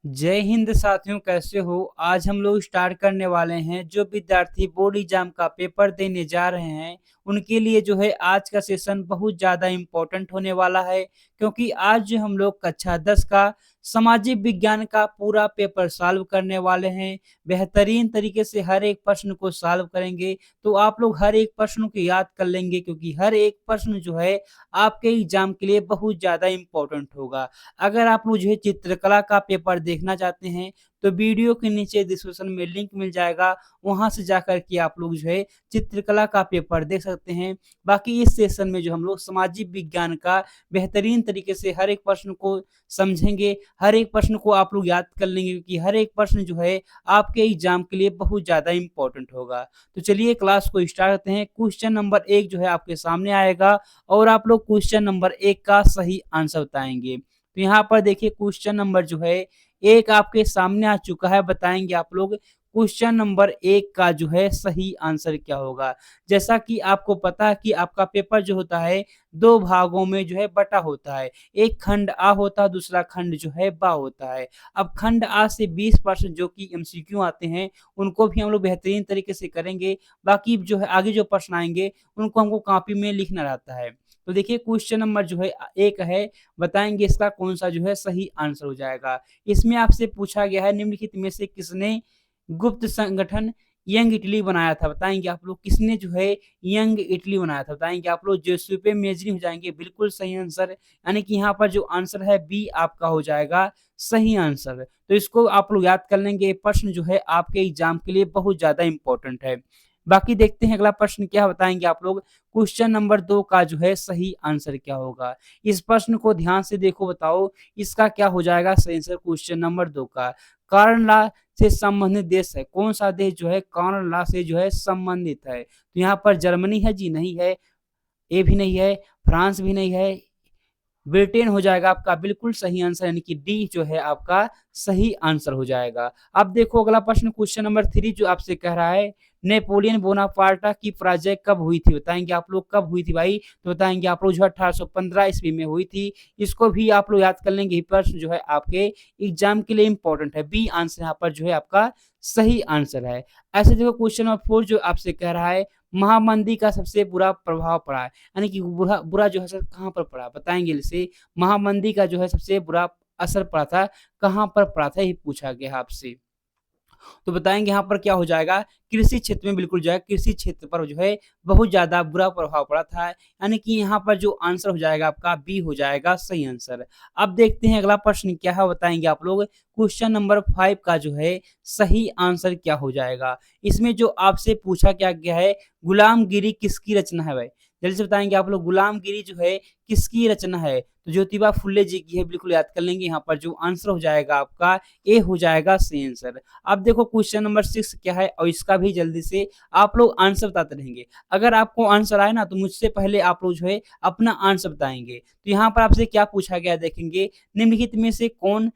जय हिंद साथियों, कैसे हो? आज हम लोग स्टार्ट करने वाले हैं। जो विद्यार्थी बोर्ड एग्जाम का पेपर देने जा रहे हैं, उनके लिए जो है आज का सेशन बहुत ज़्यादा इम्पोर्टेंट होने वाला है, क्योंकि आज जो हम लोग कक्षा 10 का सामाजिक विज्ञान का पूरा पेपर सॉल्व करने वाले हैं। बेहतरीन तरीके से हर एक प्रश्न को सॉल्व करेंगे, तो आप लोग हर एक प्रश्न को याद कर लेंगे, क्योंकि हर एक प्रश्न जो है आपके एग्जाम के लिए बहुत ज़्यादा इम्पोर्टेंट होगा। अगर आप मुझे चित्रकला का पेपर देखना चाहते हैं, तो वीडियो के नीचे डिस्क्रिप्शन में लिंक मिल जाएगा, वहाँ से जाकर के आप लोग जो है चित्रकला का पेपर देख सकते हैं। बाकी इस सेशन में जो हम लोग सामाजिक विज्ञान का बेहतरीन तरीके से हर एक प्रश्न को समझेंगे, हर एक प्रश्न को आप लोग याद कर लेंगे, क्योंकि हर एक प्रश्न जो है आपके एग्जाम के लिए बहुत ज़्यादा इम्पोर्टेंट होगा। तो चलिए क्लास को स्टार्ट करते हैं। क्वेश्चन नंबर 1 जो है आपके सामने आएगा, और आप लोग क्वेश्चन नंबर 1 का सही आंसर बताएँगे। तो यहाँ पर देखिए क्वेश्चन नंबर जो है 1 आपके सामने आ चुका है। बताएँगे आप लोग क्वेश्चन नंबर 1 का जो है सही आंसर क्या होगा? जैसा कि आपको पता है कि आपका पेपर जो होता है 2 भागों में जो है बँटा होता है। एक खंड आ होता है, दूसरा खंड जो है बा होता है। अब खंड आ से 20% जो कि एमसीक्यू आते हैं, उनको भी हम लोग बेहतरीन तरीके से करेंगे। बाकी जो है आगे जो प्रश्न आएँगे, उनको हमको कॉपी में लिखना रहता है। तो देखिए क्वेश्चन नंबर जो है 1 है, बताएँगे इसका कौन-सा जो है सही आंसर हो जाएगा। इसमें आपसे पूछा गया है निम्नलिखित में से किसने गुप्त संगठन यंग इटली बनाया था? बताएँगे आप लोग किसने जो है यंग इटली बनाया था? बताएँगे आप लोग जोसेफ मेज़नी हो जाएँगे बिल्कुल सही आंसर। यानी कि यहाँ पर जो आंसर है बी आपका हो जाएगा सही आंसर। तो इसको आप लोग याद कर लेंगे, ये प्रश्न जो है आपके एग्ज़ाम के लिए बहुत ज़्यादा इम्पोर्टेंट है। बाकी देखते हैं अगला प्रश्न क्या बताएँगे आप लोग। क्वेश्चन नंबर 2 का जो है सही आंसर क्या होगा? इस प्रश्न को ध्यान से देखो, बताओ इसका क्या हो जाएगा सही आंसर क्वेश्चन नंबर 2 का। कारण ला से संबंधित देश है। कौन-सा देश जो है कारण ला से जो है संबंधित है? तो यहाँ पर जर्मनी है जी, नहीं है। ए भी नहीं है, फ्रांस भी नहीं है, ब्रिटेन हो जाएगा आपका बिल्कुल सही आंसर, यानी कि डी जो है आपका सही आंसर हो जाएगा। अब देखो अगला प्रश्न क्वेश्चन नंबर 3 जो आपसे कह रहा है, नेपोलियन बोनापार्टा की पराजय कब हुई थी? बताएँगे आप लोग कब हुई थी भाई? तो बताएँगे आप लोग जो है 1815 ईस्वी में हुई थी। इसको भी आप लोग याद कर लेंगे, ये प्रश्न जो है आपके एग्ज़ाम के लिए इम्पोर्टेंट है। बी आंसर यहाँ पर जो है आपका सही आंसर है। ऐसे देखो क्वेश्चन नंबर 4 जो आपसे कह रहा है, महामंदी का सबसे बुरा प्रभाव पड़ा है। यानी कि बुरा बुरा जो है असर कहाँ पर पड़ा? बताएँगे इसे। महामंदी का जो है सबसे बुरा असर पड़ा था, कहाँ पर पड़ा था? ये पूछा गया है आपसे। तो बताएँगे यहाँ पर क्या हो जाएगा, कृषि क्षेत्र में बिल्कुल जो है कृषि क्षेत्र पर जो है बहुत ज़्यादा बुरा प्रभाव पड़ा था। यानी कि यहाँ पर जो आंसर हो जाएगा आपका बी हो जाएगा सही आंसर। अब देखते हैं अगला प्रश्न क्या है, बताएँगे आप लोग क्वेश्चन नंबर 5 का जो है सही आंसर क्या हो जाएगा? इसमें जो आपसे पूछा क्या गया है, गुलामगिरी किसकी रचना है भाई? जल्दी से बताएँगे आप लोग गुलामगिरी जो है किसकी रचना है? तो ज्योतिबा फुले जी की है, बिल्कुल याद कर लेंगे। यहाँ पर जो आंसर हो जाएगा आपका ए हो जाएगा सही आंसर। अब देखो क्वेश्चन नंबर 6 क्या है, और इसका भी जल्दी से आप लोग आंसर बताते रहेंगे। अगर आपको आंसर आए ना, तो मुझसे पहले आप लोग जो है अपना आंसर बताएँगे। तो यहाँ पर आपसे क्या पूछा गया है देखेंगे, निम्नलिखित में से कौन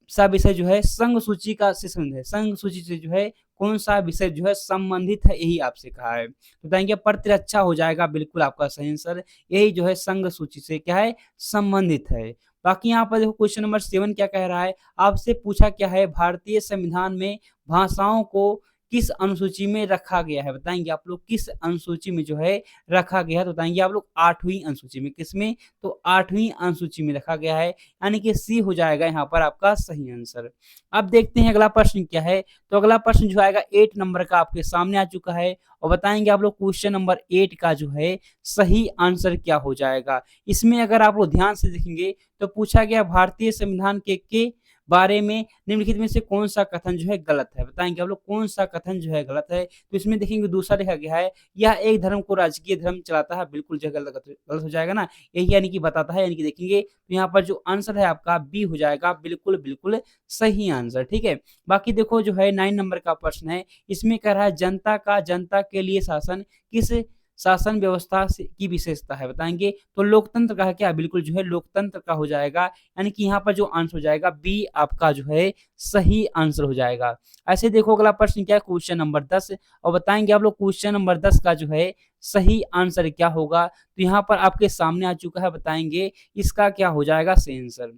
सा विषय जो है संघ सूची का से संबंधित है? संघ सूची से जो है कौन-सा विषय जो है संबंधित है, यही आपसे कहा है। तो बताएँगे प्रतिरक्षा हो जाएगा बिल्कुल आपका सही आंसर। यही जो है संघ सूची से क्या है संबंधित है। बाकी यहाँ पर देखो क्वेश्चन नंबर 7 क्या कह रहा है, आपसे पूछा क्या है, भारतीय संविधान में भाषाओं को किस अनुसूची में रखा गया है? बताएँगे आप लोग किस अनुसूची में जो है रखा गया है? तो बताएँगे आप लोग 8वीं अनुसूची में। किसमें? तो 8वीं अनुसूची में रखा गया है, यानी कि सी हो जाएगा यहाँ पर आपका सही आंसर। अब देखते हैं अगला प्रश्न क्या है, तो अगला प्रश्न जो आएगा 8 नंबर का आपके सामने आ चुका है, और बताएँगे आप लोग क्वेश्चन नंबर 8 का जो है सही आंसर क्या हो जाएगा? इसमें अगर आप लोग ध्यान से देखेंगे, तो पूछा गया भारतीय संविधान के बारे में निम्नलिखित में से कौन-सा कथन जो है गलत है? बताएँगे आप लोग कौन-सा कथन जो है गलत है? तो इसमें देखेंगे दूसरा लिखा गया है, यह एक धर्म को राजकीय धर्म चलाता है, बिल्कुल जो है गलत गलत हो जाएगा ना, यही यानी कि बताता है, यानी कि देखेंगे तो यहाँ पर जो आंसर है आपका बी हो जाएगा बिल्कुल, बिल्कुल सही आंसर, ठीक है? बाकी देखो जो है 9 नंबर का प्रश्न है, इसमें कह रहा है जनता के लिए शासन किस शासन व्यवस्था से की विशेषता है? बताएँगे तो लोकतंत्र का है क्या? बिल्कुल जो है लोकतंत्र का हो जाएगा, यानी कि यहाँ पर जो आंसर हो जाएगा बी आपका जो है सही आंसर हो जाएगा। ऐसे देखो अगला प्रश्न क्या है, क्वेश्चन नंबर 10, और बताएँगे आप लोग क्वेश्चन नंबर 10 का जो है सही आंसर क्या होगा? तो यहाँ पर आपके सामने आ चुका है, बताएँगे इसका क्या हो जाएगा सही आंसर।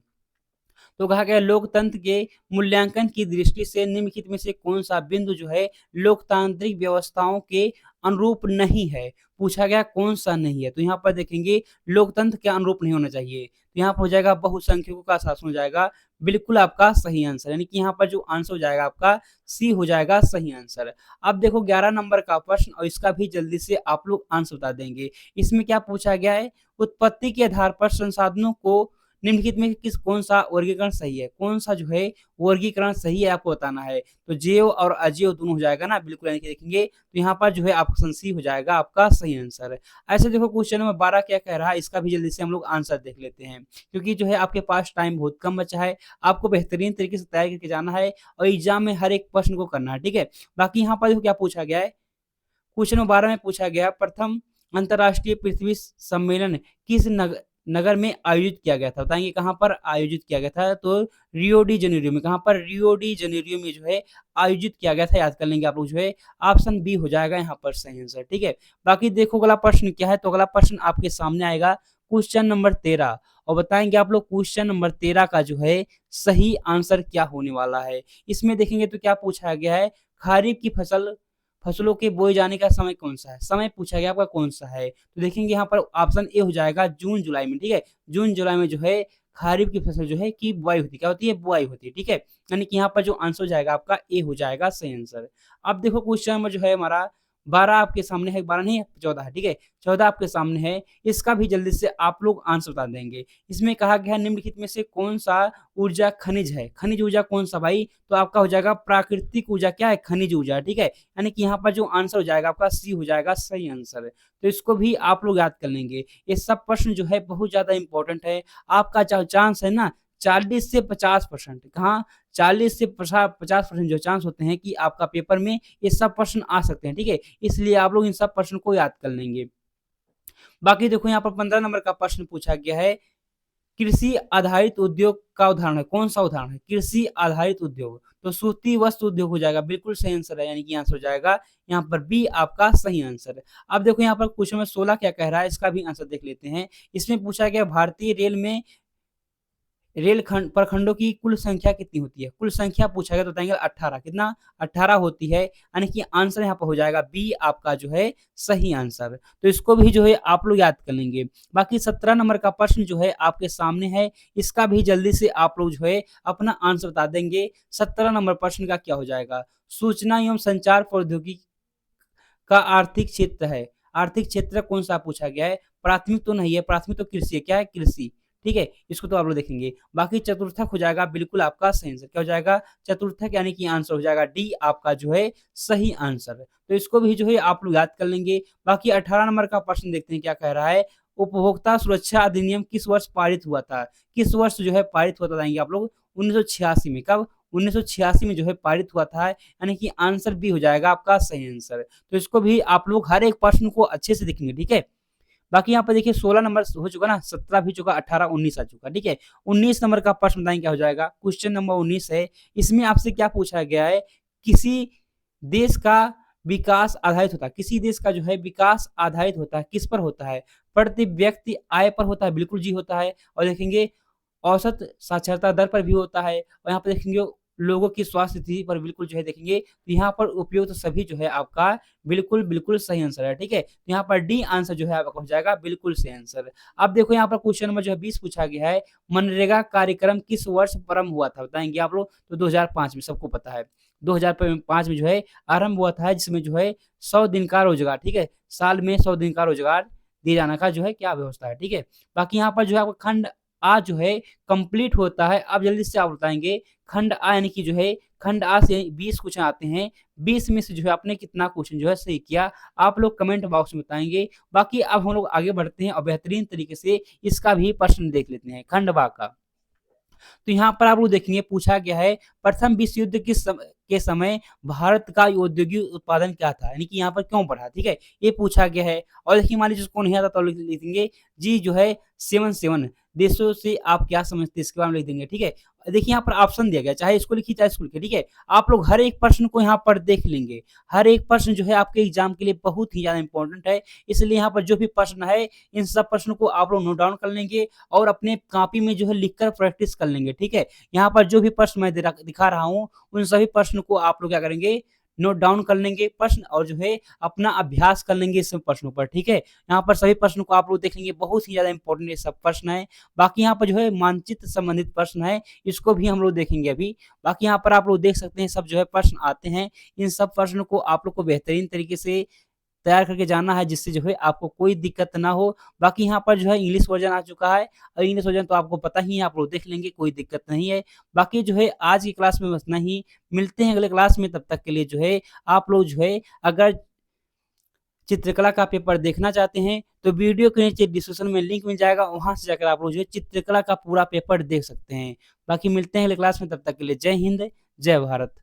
तो कहा गया लोकतंत्र के मूल्यांकन की दृष्टि से निम्नलिखित में से कौन-सा बिंदु जो है लोकतांत्रिक व्यवस्थाओं के अनुरूप नहीं है? पूछा गया कौन-सा नहीं है? तो यहाँ पर देखेंगे लोकतंत्र के अनुरूप नहीं होना चाहिए। तो यहाँ पर हो जाएगा बहुसंख्यकों का शासन हो जाएगा, बिल्कुल आपका सही आंसर। यानी कि यहाँ पर जो आंसर हो जाएगा आपका सी हो जाएगा सही आंसर। अब देखो 11 नंबर का प्रश्न और इसका भी जल्दी से आप लोग आंसर बता देंगे। इसमें क्या पूछा गया है? उत्पत्ति के आधार पर संसाधनों को निम्नलिखित में कौन-सा वर्गीकरण सही है? कौन-सा जो है वर्गीकरण सही है आपको बताना है। तो जैव और अजैव दोनों हो जाएगा ना बिल्कुल यानी कि देखेंगे तो यहाँ पर जो है ऑप्शन सी हो जाएगा आपका सही आंसर। ऐसे देखो क्वेश्चन नंबर 12 क्या कह रहा है इसका भी जल्दी से हम लोग आंसर देख लेते हैं। क्योंकि जो है आपके पास टाइम बहुत कम बचा है, आपको बेहतरीन तरीके से तैयार करके जाना है और एग्ज़ाम में हर एक प्रश्न को करना है, ठीक है? बाकी यहाँ पर देखो क्या पूछा गया है, क्वेश्चन नंबर 12 में पूछा गया प्रथम अंतर्राष्ट्रीय पृथ्वी सम्मेलन किस नगर में आयोजित किया गया था? बताएँगे कहाँ पर आयोजित किया गया था? तो रियो डी जेनेरियो में। कहाँ पर? रियो डी जेनेरियो में जो है आयोजित किया गया था, याद कर लेंगे आप लोग जो है। ऑप्शन बी हो जाएगा यहाँ पर सही आंसर, ठीक है? बाकी देखो अगला प्रश्न क्या है? तो अगला प्रश्न आपके सामने आएगा क्वेश्चन नंबर 13 और बताएँगे आप लोग क्वेश्चन नंबर 13 का जो है सही आंसर क्या होने वाला है? इसमें देखेंगे तो क्या पूछा गया है? खरीफ की फसलों के बोए जाने का समय कौन-सा है? समय पूछा गया आपका कौन-सा है? तो देखेंगे यहाँ पर ऑप्शन ए हो जाएगा जून-जुलाई में, ठीक है? जून-जुलाई में जो है खरीफ की फसल जो है की बुआई होती है। क्या होती है? बुआई होती है, ठीक है? यानी कि यहाँ पर जो आंसर हो जाएगा आपका ए हो जाएगा सही आंसर। अब देखो क्वेश्चन नंबर जो है हमारा 12 आपके सामने है, 12 नहीं 14 है, ठीक है? 14 आपके सामने है, इसका भी जल्दी से आप लोग आंसर बता देंगे। इसमें कहा गया है निम्नलिखित में से कौन-सा ऊर्जा खनिज है? खनिज ऊर्जा कौन-सा भाई? तो आपका हो जाएगा प्राकृतिक ऊर्जा क्या है? खनिज ऊर्जा, ठीक है? यानी कि यहाँ पर जो आंसर हो जाएगा आपका सी हो जाएगा सही आंसर। तो इसको भी आप लोग याद कर लेंगे। ये सब प्रश्न जो है बहुत ज़्यादा इम्पोर्टेंट है। आपका जो चांस है ना 40 से 50% कहाँ 40 से 50% जो चांस होते हैं कि आपका पेपर में ये सब प्रश्न आ सकते हैं, ठीक है? इसलिए आप लोग इन सब प्रश्न को याद कर लेंगे। बाकी देखो यहाँ पर 15 नंबर का प्रश्न पूछा गया है कृषि आधारित उद्योग का उदाहरण है, कौन-सा उदाहरण है? कृषि आधारित उद्योग, तो सूती वस्त्र उद्योग हो जाएगा, बिल्कुल सही आंसर है, यानी कि आंसर हो जाएगा यहाँ पर बी आपका सही आंसर है। अब देखो यहाँ पर क्वेश्चन नंबर 16 क्या कह रहा है, इसका भी आंसर देख लेते हैं। इसमें पूछा गया भारतीय रेल में प्रखंडों की कुल संख्या कितनी होती है? कुल संख्या पूछा गया तो बताएँगे 18 कितना? 18 होती है, यानी कि आंसर यहाँ पर हो जाएगा बी आपका जो है सही आंसर। तो इसको भी जो है आप लोग याद कर लेंगे। बाकी 17 नंबर का प्रश्न जो है आपके सामने है, इसका भी जल्दी से आप लोग जो है अपना आंसर बता देंगे। 17 नंबर प्रश्न का क्या हो जाएगा? सूचना एवं संचार प्रौद्योगिकी का आर्थिक क्षेत्र है। आर्थिक क्षेत्र कौन-सा पूछा गया है? प्राथमिक तो नहीं है, प्राथमिक तो कृषि है। क्या है? कृषि, ठीक है? इसको तो आप लोग देखेंगे। बाकी चतुर्थक हो जाएगा बिल्कुल आपका सही आंसर। क्या हो जाएगा? चतुर्थक यानी कि आंसर हो जाएगा डी आपका जो है सही आंसर। तो इसको भी जो है आप लोग याद कर लेंगे। बाकी 18 नंबर का प्रश्न देखते हैं क्या कह रहा है? उपभोक्ता सुरक्षा अधिनियम किस वर्ष पारित हुआ था? किस वर्ष जो है पारित हुआ था बताएँगे आप लोग? 1986 में। कब? 1986 में जो है पारित हुआ था, यानी कि आंसर बी हो जाएगा आपका सही आंसर। तो इसको भी आप लोग हर एक प्रश्न को अच्छे से देखेंगे, ठीक है? बाकी यहाँ पे देखिए 16 नंबर हो चुका ना, 17 भी चुका, 18, 19 आ चुका, ठीक है? 19 नंबर का प्रश्न बताएँ क्या हो जाएगा? क्वेश्चन नंबर 19 है, इसमें आपसे क्या पूछा गया है? किसी देश का विकास आधारित होता है, किसी देश का जो है विकास आधारित होता है, किस पर होता है? प्रति व्यक्ति आय पर होता है, बिल्कुल जी होता है और देखेंगे औसत साक्षरता दर पर भी होता है और यहाँ पे देखेंगे लोगों की स्वास्थ्य स्थिति पर बिल्कुल जो है देखेंगे, तो यहाँ पर उपयुक्त सभी जो है आपका बिल्कुल सही आंसर है, ठीक है? तो यहाँ पर डी आंसर जो है आपका हो जाएगा बिल्कुल सही आंसर। अब देखो यहाँ पर क्वेश्चन नंबर जो है 20 पूछा गया है, मनरेगा कार्यक्रम किस वर्ष प्रारंभ हुआ था? बताएँगे आप लोग? तो 2005 में, सबको पता है। 2005 में जो है आरंभ हुआ था, जिसमें जो है 100 दिन का रोज़गार, ठीक है? साल में 100 दिन का रोज़गार दिए जाने का जो है क्या व्यवस्था है, ठीक है? बाकी यहाँ पर जो है आपका खंड आ जो है कंप्लीट होता है। अब जल्दी से आप बताएँगे खंड आ यानी कि जो है खंड आ से 20 क्वेश्चन आते हैं। 20 में से जो है आपने कितना क्वेश्चन जो है सही किया, आप लोग कमेंट बॉक्स में बताएँगे। बाकी अब हम लोग आगे बढ़ते हैं और बेहतरीन तरीके से इसका भी प्रश्न देख लेते हैं खंड बा का। तो यहाँ पर आप लोग देखेंगे पूछा गया है प्रथम विश्व युद्ध के समय भारत का औद्योगिक उत्पादन क्या था? यानी कि यहाँ पर क्यों बढ़ा? ठीक है? ये पूछा गया है और देखिए मान लीजिए जिसको नहीं आता तो लिखेंगे जी जो है 77 देशों से आप क्या समझते हैं इसके बारे में लिख देंगे, ठीक है? देखिए यहाँ पर ऑप्शन दिया गया है, चाहे इसको लिखिए चाहे इसको लिखिए, ठीक है? आप लोग हर एक प्रश्न को यहाँ पर देख लेंगे। हर एक प्रश्न जो है आपके एग्ज़ाम के लिए बहुत ही ज़्यादा इम्पोर्टेंट है, इसलिए यहाँ पर जो भी प्रश्न है, इन सब प्रश्नों को आप लोग नोट डाउन कर लेंगे और अपने कॉपी में जो है लिख कर प्रैक्टिस कर लेंगे, ठीक है? यहाँ पर जो भी प्रश्न मैं दिखा रहा हूँ, उन सभी प्रश्न को आप लोग क्या करेंगे, नोट डाउन कर लेंगे प्रश्न और जो है अपना अभ्यास कर लेंगे इस सब प्रश्नों पर, ठीक है? यहाँ पर सभी प्रश्नों को आप लोग देख लेंगे, बहुत ही ज़्यादा इम्पोर्टेंट ये सब प्रश्न है। बाकी यहाँ पर जो है मानचित्र संबंधित प्रश्न है, इसको भी हम लोग देखेंगे अभी। बाकी यहाँ पर आप लोग देख सकते हैं सब जो है प्रश्न आते हैं, इन सब प्रश्नों को आप लोग को बेहतरीन तरीके से तैयार करके जाना है जिससे जो है आपको कोई दिक्कत ना हो। बाकी यहाँ पर जो है इंग्लिश वर्ज़न आ चुका है और इंग्लिश वर्ज़न तो आपको पता ही है, आप लोग देख लेंगे, कोई दिक्कत नहीं है। बाकी जो है आज की क्लास में बस इतना ही, मिलते हैं अगले क्लास में, तब तक के लिए जो है आप लोग जो है अगर चित्रकला का पेपर देखना चाहते हैं, तो वीडियो के नीचे डिस्क्रिप्शन में लिंक मिल जाएगा, वहाँ से जाकर आप लोग जो है चित्रकला का पूरा पेपर देख सकते हैं। बाकी मिलते हैं अगले क्लास में, तब तक के लिए जय हिंद, जय भारत।